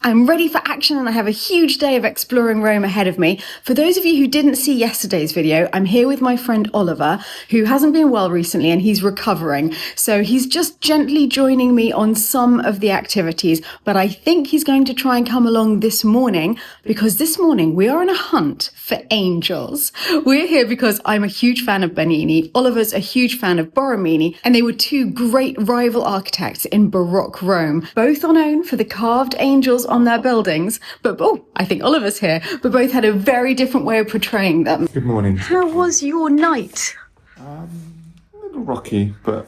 I'm ready for action and I have a huge day of exploring Rome ahead of me. For those of you who didn't see yesterday's video, I'm here with my friend Oliver, who hasn't been well recently and he's recovering. So he's just gently joining me on some of the activities, but I think he's going to try and come along this morning because this morning we are on a hunt for angels. We're here because I'm a huge fan of Bernini, Oliver's a huge fan of Borromini, and they were two great rival architects in Baroque Rome. Both are known for the carved angels on their buildings, but I think Oliver's here, but both had a very different way of portraying them. Good morning. How was your night? A little rocky, but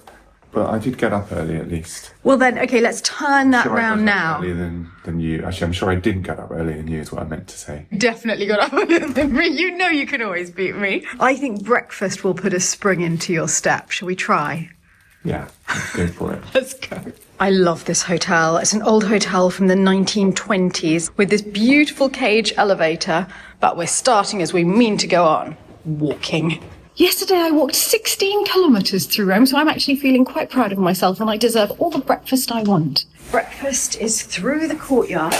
I did get up early at least. Well then, okay, let's turn that round now. Earlier than you. Actually, I'm sure I didn't get up earlier than you is what I meant to say. Definitely got up earlier than me. You know you can always beat me. I think breakfast will put a spring into your step. Shall we try? Yeah, let's go for it. Let's go. I love this hotel. It's an old hotel from the 1920s with this beautiful cage elevator, but we're starting as we mean to go on, walking. Yesterday I walked 16 kilometres through Rome, so I'm actually feeling quite proud of myself and I deserve all the breakfast I want. Breakfast is through the courtyard,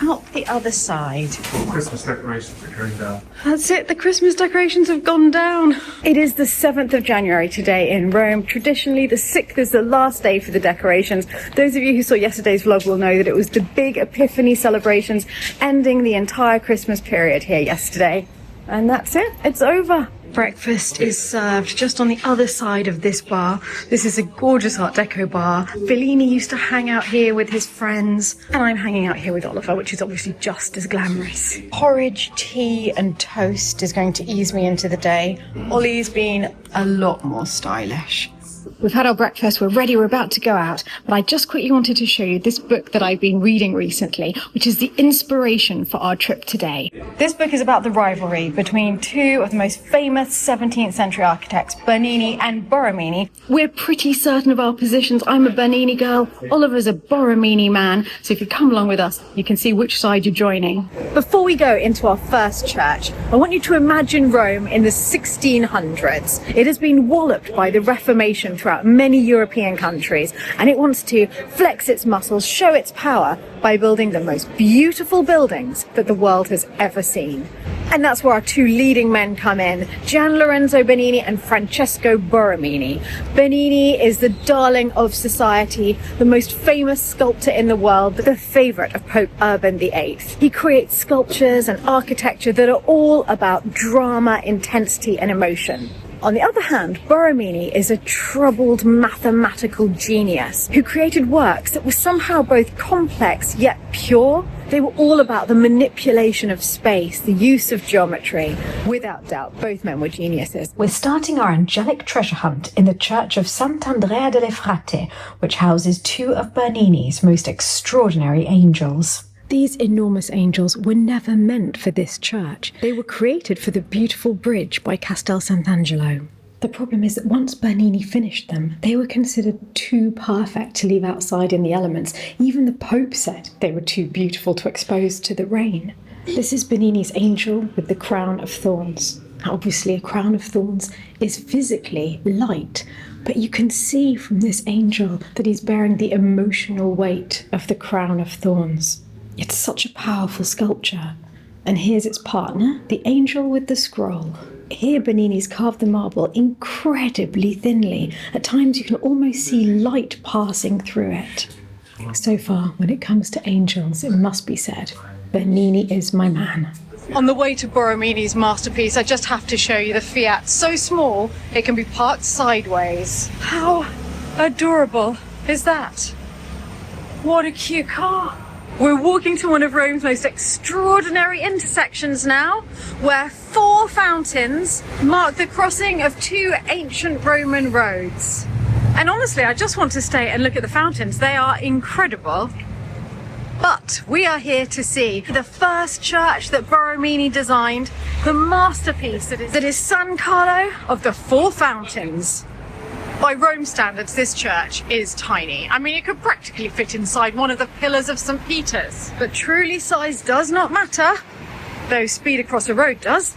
out the other side. Christmas decorations are going down. That's it, the Christmas decorations have gone down. It is the 7th of January today in Rome. Traditionally, the 6th is the last day for the decorations. Those of you who saw yesterday's vlog will know that it was the big Epiphany celebrations ending the entire Christmas period here yesterday. And that's it, it's over. Breakfast is served just on the other side of this bar. This is a gorgeous Art Deco bar. Bellini used to hang out here with his friends, and I'm hanging out here with Oliver, which is obviously just as glamorous. Porridge, tea and toast is going to ease me into the day. Ollie's been a lot more stylish. We've had our breakfast, we're ready, we're about to go out, but I just quickly wanted to show you this book that I've been reading recently, which is the inspiration for our trip today. This book is about the rivalry between two of the most famous 17th century architects, Bernini and Borromini. We're pretty certain of our positions. I'm a Bernini girl, Oliver's a Borromini man, so if you come along with us, you can see which side you're joining. Before we go into our first church, I want you to imagine Rome in the 1600s. It has been walloped by the Reformation throughout many European countries, and it wants to flex its muscles, show its power by building the most beautiful buildings that the world has ever seen. And that's where our two leading men come in, Gian Lorenzo Bernini and Francesco Borromini. Bernini is the darling of society, the most famous sculptor in the world, but the favourite of Pope Urban VIII. He creates sculptures and architecture that are all about drama, intensity and emotion. On the other hand, Borromini is a troubled mathematical genius who created works that were somehow both complex yet pure. They were all about the manipulation of space, the use of geometry. Without doubt, both men were geniuses. We're starting our angelic treasure hunt in the church of Sant'Andrea delle Frate, which houses two of Bernini's most extraordinary angels. These enormous angels were never meant for this church. They were created for the beautiful bridge by Castel Sant'Angelo. The problem is that once Bernini finished them, they were considered too perfect to leave outside in the elements. Even the Pope said they were too beautiful to expose to the rain. This is Bernini's angel with the crown of thorns. Now, obviously, a crown of thorns is physically light, but you can see from this angel that he's bearing the emotional weight of the crown of thorns. It's such a powerful sculpture. And here's its partner, the angel with the scroll. Here Bernini's carved the marble incredibly thinly. At times you can almost see light passing through it. So far, when it comes to angels, it must be said, Bernini is my man. On the way to Borromini's masterpiece, I just have to show you the Fiat. So small, it can be parked sideways. How adorable is that? What a cute car. We're walking to one of Rome's most extraordinary intersections now, where 4 fountains mark the crossing of 2 ancient Roman roads. And honestly, I just want to stay and look at the fountains. They are incredible. But we are here to see the first church that Borromini designed, the masterpiece that is San Carlo of the 4 fountains. By Rome standards, this church is tiny. I mean, it could practically fit inside one of the pillars of St. Peter's. But truly, size does not matter, though speed across a road does.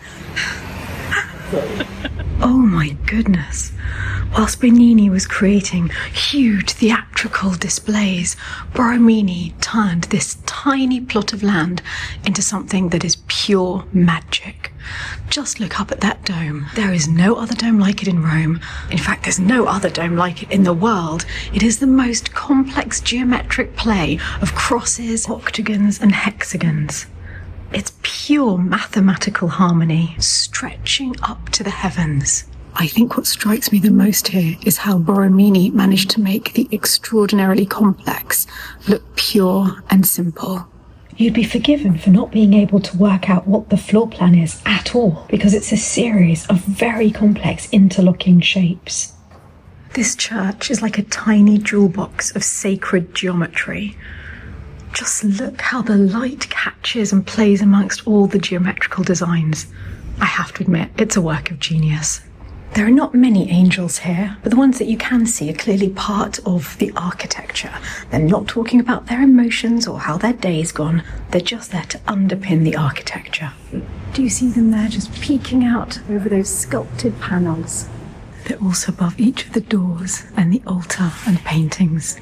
Oh my goodness. Whilst Bernini was creating huge theatrical displays, Borromini turned this tiny plot of land into something that is pure magic. Just look up at that dome. There is no other dome like it in Rome. In fact, there's no other dome like it in the world. It is the most complex geometric play of crosses, octagons, and hexagons. It's pure mathematical harmony, stretching up to the heavens. I think what strikes me the most here is how Borromini managed to make the extraordinarily complex look pure and simple. You'd be forgiven for not being able to work out what the floor plan is at all, because it's a series of very complex interlocking shapes. This church is like a tiny jewel box of sacred geometry. Just look how the light catches and plays amongst all the geometrical designs. I have to admit, it's a work of genius. There are not many angels here, but the ones that you can see are clearly part of the architecture. They're not talking about their emotions or how their day's gone. They're just there to underpin the architecture. Do you see them there just peeking out over those sculpted panels? They're also above each of the doors and the altar and paintings.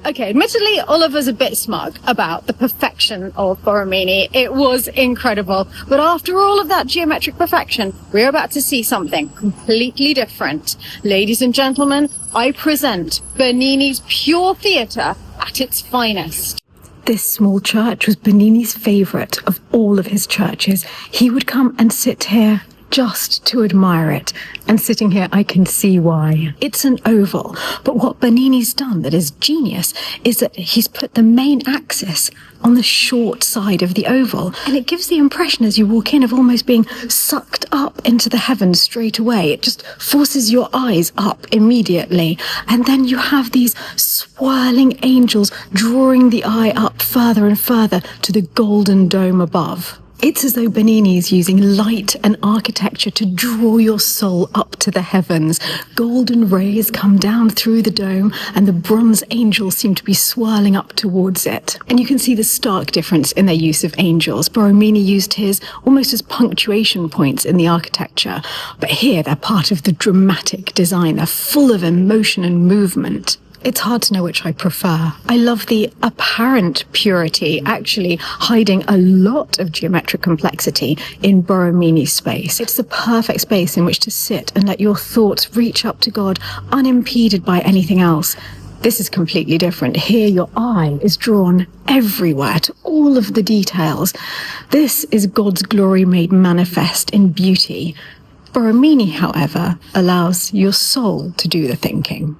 Okay, admittedly, Oliver's a bit smug about the perfection of Borromini. It was incredible. But after all of that geometric perfection, we're about to see something completely different. Ladies and gentlemen, I present Bernini's pure theatre at its finest. This small church was Bernini's favourite of all of his churches. He would come and sit here just to admire it. And sitting here, I can see why. It's an oval, but what Bernini's done that is genius is that he's put the main axis on the short side of the oval, and it gives the impression as you walk in of almost being sucked up into the heavens straight away. It just forces your eyes up immediately, and then you have these swirling angels drawing the eye up further and further to the golden dome above. It's as though Bernini is using light and architecture to draw your soul up to the heavens. Golden rays come down through the dome, and the bronze angels seem to be swirling up towards it. And you can see the stark difference in their use of angels. Borromini used his almost as punctuation points in the architecture, but here they're part of the dramatic design. They're full of emotion and movement. It's hard to know which I prefer. I love the apparent purity, actually hiding a lot of geometric complexity in Borromini's space. It's the perfect space in which to sit and let your thoughts reach up to God unimpeded by anything else. This is completely different. Here your eye is drawn everywhere to all of the details. This is God's glory made manifest in beauty. Borromini, however, allows your soul to do the thinking.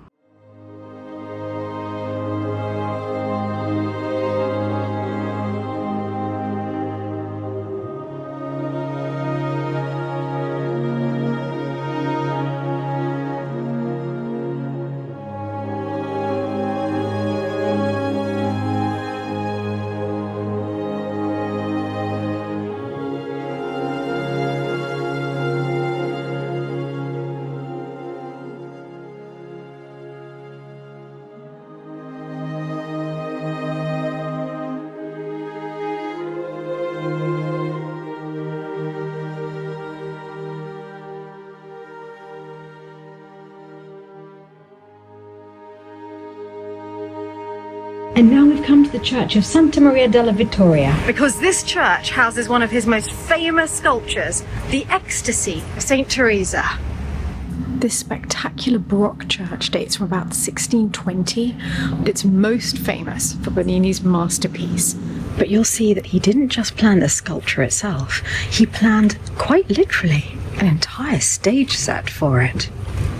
And now we've come to the church of Santa Maria della Vittoria. Because this church houses one of his most famous sculptures, the Ecstasy of St. Theresa. This spectacular Baroque church dates from about 1620. It's most famous for Bernini's masterpiece. But you'll see that he didn't just plan the sculpture itself, he planned, quite literally, an entire stage set for it.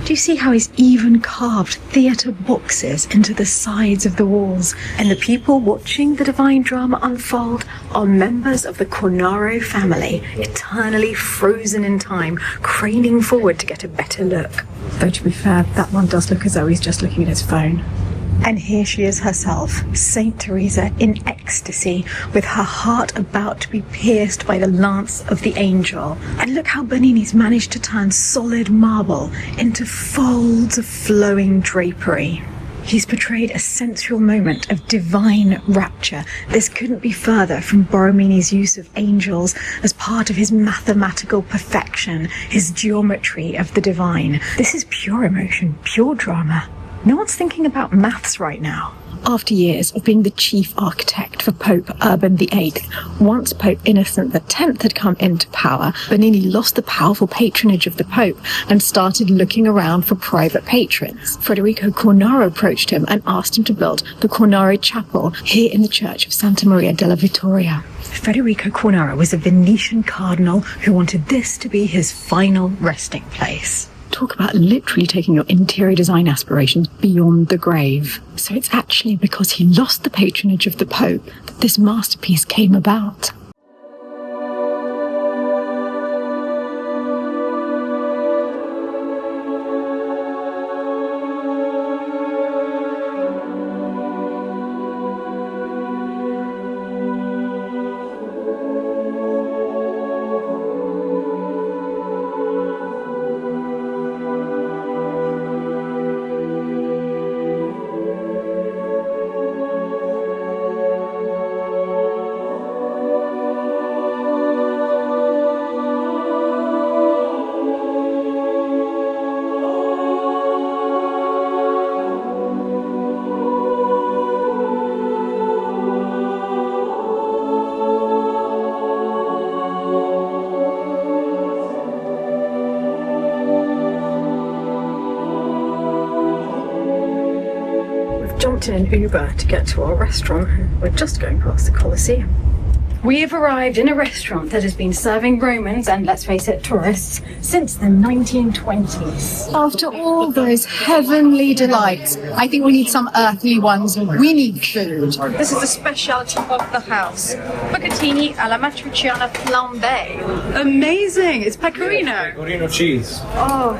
Do you see how he's even carved theatre boxes into the sides of the walls? And the people watching the divine drama unfold are members of the Cornaro family, eternally frozen in time, craning forward to get a better look. Though to be fair, that one does look as though he's just looking at his phone. And here she is herself, Saint Theresa in ecstasy, with her heart about to be pierced by the lance of the angel. And look how Bernini's managed to turn solid marble into folds of flowing drapery. He's portrayed a sensual moment of divine rapture. This couldn't be further from Borromini's use of angels as part of his mathematical perfection, his geometry of the divine. This is pure emotion, pure drama. No one's thinking about maths right now. After years of being the chief architect for Pope Urban VIII, once Pope Innocent X had come into power, Bernini lost the powerful patronage of the Pope and started looking around for private patrons. Federico Cornaro approached him and asked him to build the Cornaro Chapel here in the Church of Santa Maria della Vittoria. Federico Cornaro was a Venetian cardinal who wanted this to be his final resting place. Talk about literally taking your interior design aspirations beyond the grave. So it's actually because he lost the patronage of the Pope that this masterpiece came about. Jumped in an Uber to get to our restaurant. We're just going past the Colosseum. We have arrived in a restaurant that has been serving Romans and, let's face it, tourists since the 1920s. After all those heavenly delights, I think we need some earthly ones. We need food. This is the speciality of the house. Bucatini alla matriciana flambé. Amazing! It's pecorino. Pecorino cheese. Oh.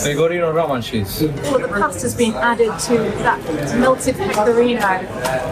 Pecorino Roman cheese. All the pasta's been added to that melted pecorino.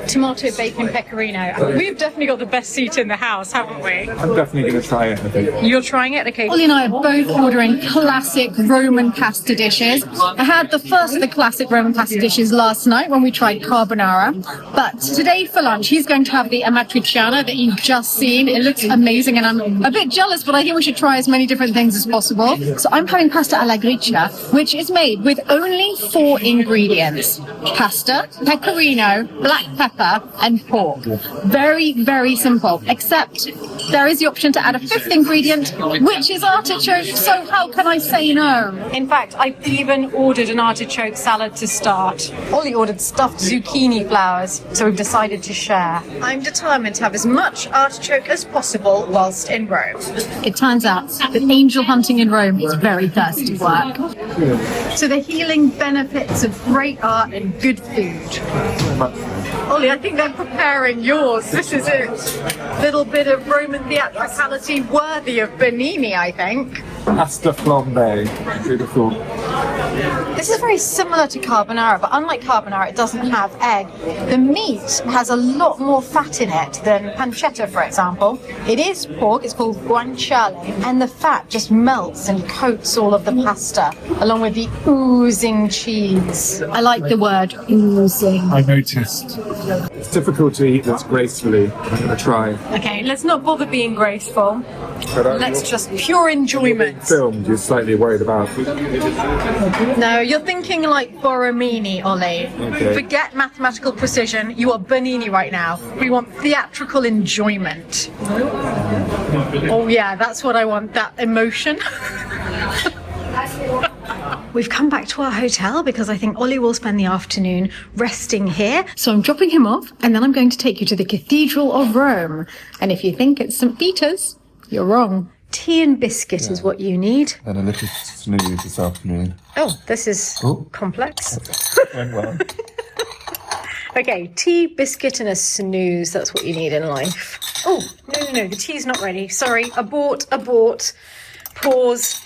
Tomato bacon pecorino. We've definitely got the best seat in the house, haven't we? I'm definitely going to try it, I think. You're trying it? Okay. Ollie and I are both ordering classic Roman pasta dishes. I had the first of the classic Roman pasta dishes last night when we tried carbonara. But today for lunch, he's going to have the amatriciana that you've just seen. It looks amazing and I'm a bit jealous, but I think we should try as many different things as possible. So I'm having pasta alla gricia, which is made with only 4 ingredients. Pasta, pecorino, black pepper, and pork. Very, very simple, except there is the option to add a 5th ingredient, which is artichoke, so how can I say no? In fact, I even ordered an artichoke salad to start. Ollie ordered stuffed zucchini flowers, so we've decided to share. I'm determined to have as much artichoke as possible whilst in Rome. It turns out that angel hunting in Rome is very thirsty work. So the healing benefits of great art and good food. Ollie, I think they're preparing yours. This is it. Little bit of Roman theatricality worthy of Bernini, I think. Pasta flambé. Beautiful. This is very similar to carbonara, but unlike carbonara, it doesn't have egg. The meat has a lot more fat in it than pancetta, for example. It is pork, it's called guanciale, and the fat just melts and coats all of the pasta, along with the oozing cheese. I like the word oozing. I noticed. It's difficult to eat this gracefully. I'm going to try. Okay, let's not bother being graceful. But Let's just pure enjoyment. filmed, you're slightly worried about. No, you're thinking like Borromini, Ollie. Okay. Forget mathematical precision. You are Bernini right now. We want theatrical enjoyment. Oh yeah, that's what I want. That emotion. we've come back to our hotel because I think Ollie will spend the afternoon resting here. So I'm dropping him off and then I'm going to take you to the Cathedral of Rome. And if you think it's St. Peter's, you're wrong. Tea and biscuit is what you need. And a little snooze this afternoon. Oh, this is complex. Went well. Okay, tea, biscuit and a snooze. That's what you need in life. Oh, no, the tea's not ready. Sorry, abort. Pause.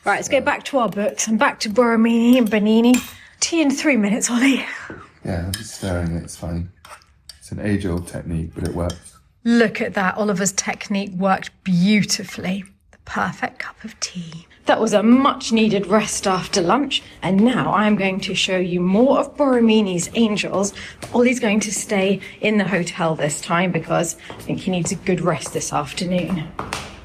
Right, let's go back to our books and back to Borromini and Bernini. Tea in 3 minutes, Ollie. Yeah, I'm just staring at it, it's fine. It's an age-old technique, but it works. Look at that. Oliver's technique worked beautifully. The perfect cup of tea. That was a much needed rest after lunch. And now I'm going to show you more of Borromini's Angels. Ollie's going to stay in the hotel this time because I think he needs a good rest this afternoon.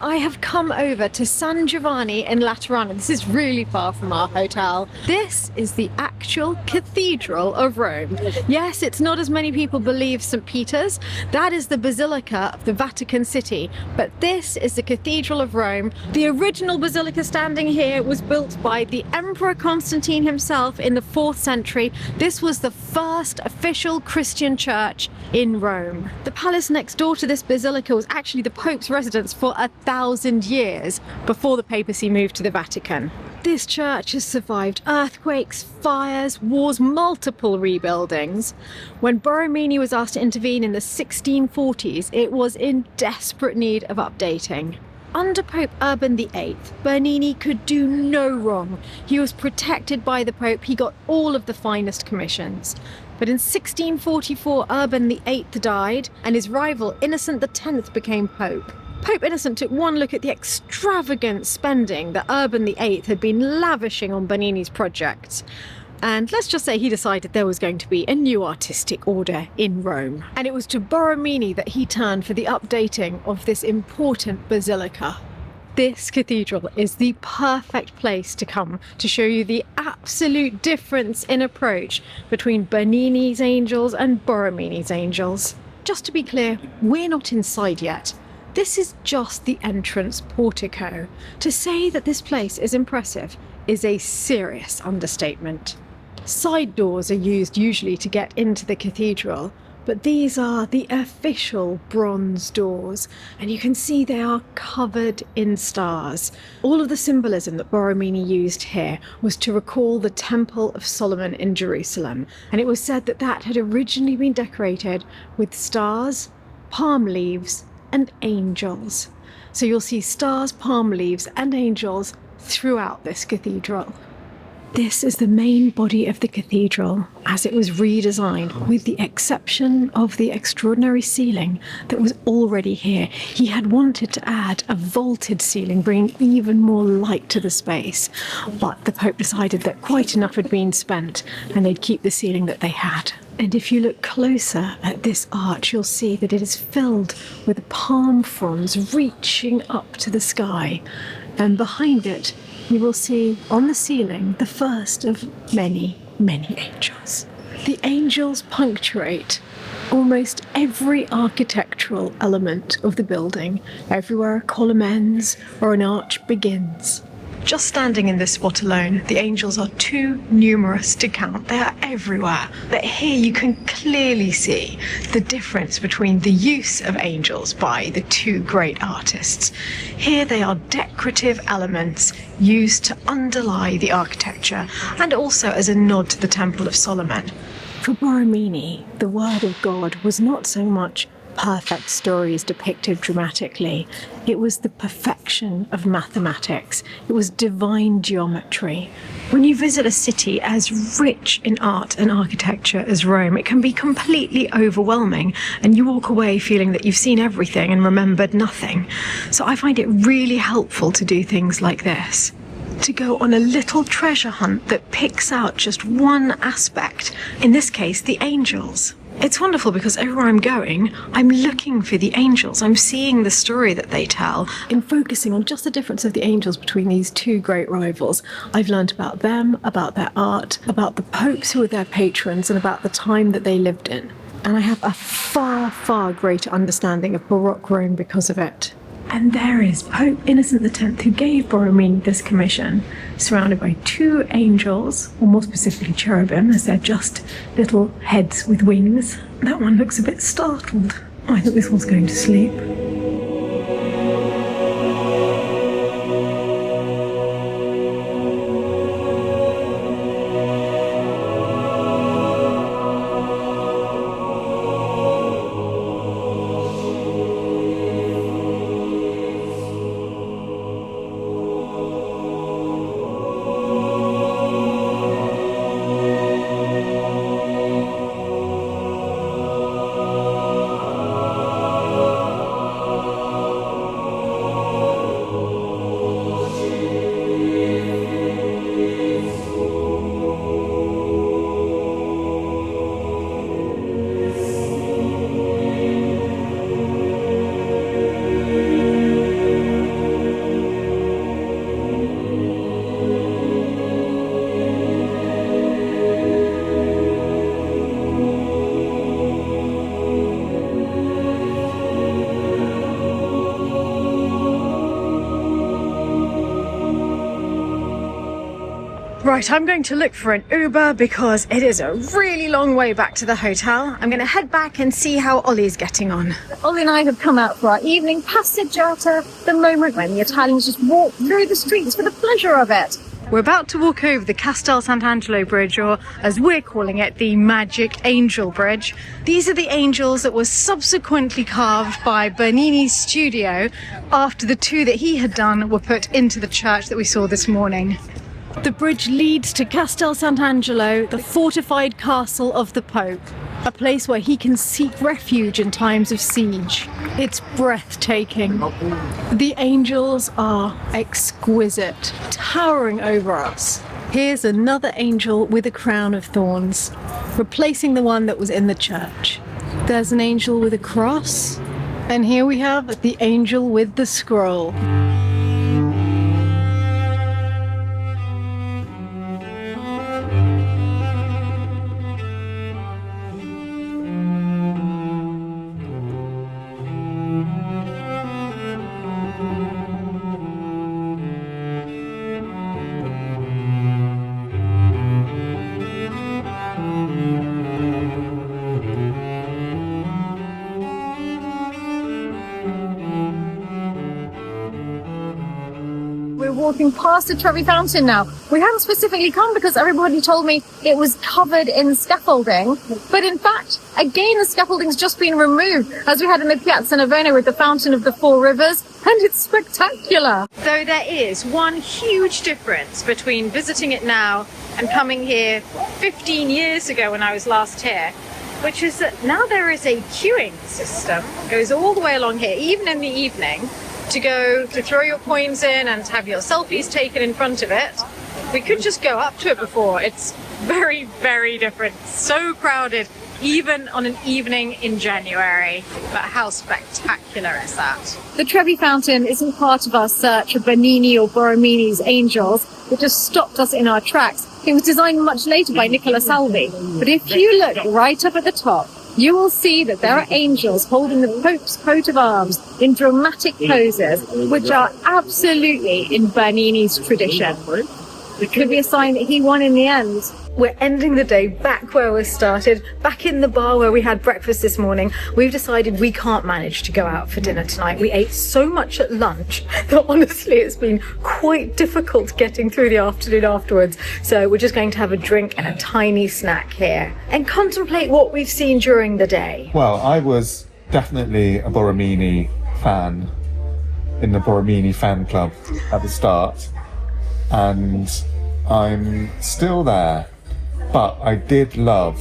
I have come over to San Giovanni in Laterano. This is really far from our hotel. This is the actual Cathedral of Rome. Yes, it's not as many people believe St. Peter's. That is the Basilica of the Vatican City. But this is the Cathedral of Rome. The original basilica standing here was built by the Emperor Constantine himself in the 4th century. This was the first official Christian church in Rome. The palace next door to this basilica was actually the Pope's residence for 1,000 years before the papacy moved to the Vatican. This church has survived earthquakes, fires, wars, multiple rebuildings. When Borromini was asked to intervene in the 1640s, it was in desperate need of updating. Under Pope Urban VIII, Bernini could do no wrong. He was protected by the Pope. He got all of the finest commissions. But in 1644, Urban VIII died, and his rival Innocent X became Pope. Pope Innocent took one look at the extravagant spending that Urban VIII had been lavishing on Bernini's projects. And let's just say he decided there was going to be a new artistic order in Rome. And it was to Borromini that he turned for the updating of this important basilica. This cathedral is the perfect place to come to show you the absolute difference in approach between Bernini's Angels and Borromini's Angels. Just to be clear, we're not inside yet. This is just the entrance portico. To say that this place is impressive is a serious understatement. Side doors are used usually to get into the cathedral, but these are the official bronze doors, and you can see they are covered in stars. All of the symbolism that Borromini used here was to recall the Temple of Solomon in Jerusalem, and it was said that that had originally been decorated with stars, palm leaves, and angels. So you'll see stars, palm leaves, and angels throughout this cathedral. This is the main body of the cathedral as it was redesigned, with the exception of the extraordinary ceiling that was already here. He had wanted to add a vaulted ceiling, bringing even more light to the space, but the Pope decided that quite enough had been spent and they'd keep the ceiling that they had. And if you look closer at this arch, you'll see that it is filled with palm fronds reaching up to the sky. And behind it, you will see on the ceiling the first of many, many angels. The angels punctuate almost every architectural element of the building. Everywhere a column ends or an arch begins. Just standing in this spot alone, the angels are too numerous to count. They are everywhere. But here you can clearly see the difference between the use of angels by the two great artists. Here they are decorative elements used to underlie the architecture and also as a nod to the Temple of Solomon. For Borromini, the Word of God was not so much perfect stories depicted dramatically. It was the perfection of mathematics. It was divine geometry. When you visit a city as rich in art and architecture as Rome, it can be completely overwhelming, and you walk away feeling that you've seen everything and remembered nothing. So I find it really helpful to do things like this. To go on a little treasure hunt that picks out just one aspect, in this case, the angels. It's wonderful because everywhere I'm going, I'm looking for the angels. I'm seeing the story that they tell. In focusing on just the difference of the angels between these two great rivals, I've learned about them, about their art, about the popes who were their patrons, and about the time that they lived in. And I have a far, far greater understanding of Baroque Rome because of it. And there is Pope Innocent X, who gave Borromini this commission, surrounded by two angels, or more specifically cherubim, as they're just little heads with wings. That one looks a bit startled. Oh, I think this one's going to sleep. Right, I'm going to look for an Uber because it is a really long way back to the hotel. I'm going to head back and see how Ollie's getting on. Ollie and I have come out for our evening passeggiata, the moment when the Italians just walk through the streets for the pleasure of it. We're about to walk over the Castel Sant'Angelo bridge, or as we're calling it, the Magic Angel Bridge. These are the angels that were subsequently carved by Bernini's studio after the two that he had done were put into the church that we saw this morning. The bridge leads to Castel Sant'Angelo, the fortified castle of the Pope, a place where he can seek refuge in times of siege. It's breathtaking. The angels are exquisite, towering over us. Here's another angel with a crown of thorns, replacing the one that was in the church. There's an angel with a cross, and here we have the angel with the scroll. Walking past the Trevi fountain now. We haven't specifically come because everybody told me it was covered in scaffolding, but in fact, again, the scaffolding's just been removed, as we had in the Piazza Navona with the Fountain of the Four Rivers, and it's spectacular. Though there is one huge difference between visiting it now and coming here 15 years ago when I was last here, which is that now there is a queuing system, goes all the way along here, even in the evening, to throw your coins in and have your selfies taken in front of it. We could just go up to it before. It's very, very different. So crowded, even on an evening in January. But how spectacular is that? The Trevi fountain isn't part of our search for Bernini or Borromini's angels. It just stopped us in our tracks. It was designed much later by Nicola Salvi. But if you look right up at the top, you will see that there are angels holding the Pope's coat of arms in dramatic poses, which are absolutely in Bernini's tradition. It could be a sign that he won in the end. We're ending the day back where we started, back in the bar where we had breakfast this morning. We've decided we can't manage to go out for dinner tonight. We ate so much at lunch that honestly it's been quite difficult getting through the afternoon afterwards. So we're just going to have a drink and a tiny snack here and contemplate what we've seen during the day. Well, I was definitely a Borromini fan in the Borromini fan club at the start, and I'm still there. But I did love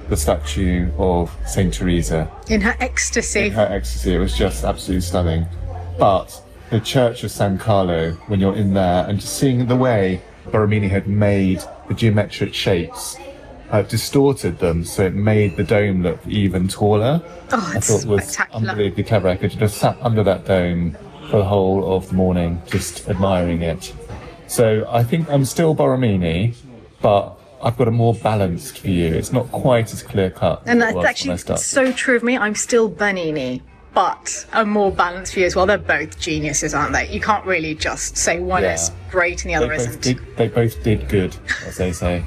the statue of St. Theresa. In her ecstasy. In her ecstasy. It was just absolutely stunning. But the Church of San Carlo, when you're in there and just seeing the way Borromini had made the geometric shapes, distorted them so it made the dome look even taller. Oh, it's I thought it was unbelievably clever. I could just sat under that dome for the whole of the morning, just admiring it. So I think I'm still Borromini, but I've got a more balanced view. It's not quite as clear cut. And that's actually so true of me. I'm still Bernini. but a more balanced view as well. They're both geniuses, aren't they? You can't really just say one Yeah. is great and the other isn't. They both did good, as they say.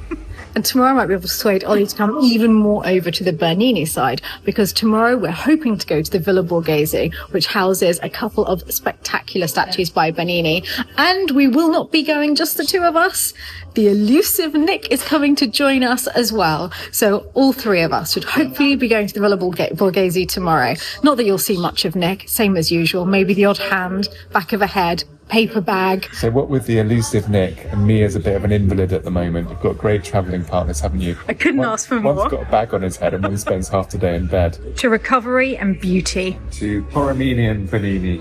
And tomorrow I might be able to persuade Ollie to come even more over to the Bernini side, because tomorrow we're hoping to go to the Villa Borghese, which houses a couple of spectacular statues by Bernini. And we will not be going just the two of us. The elusive Nick is coming to join us as well. So all three of us should hopefully be going to the Villa Borghese tomorrow. Not that you'll see much of Nick, same as usual. Maybe the odd hand, back of a head, paper bag. So what with the elusive Nick and me as a bit of an invalid at the moment, you've got great travelling partners, haven't you? I couldn't ask for more. One's got a bag on his head and one spends half the day in bed. To recovery and beauty. To Borromini and Bernini.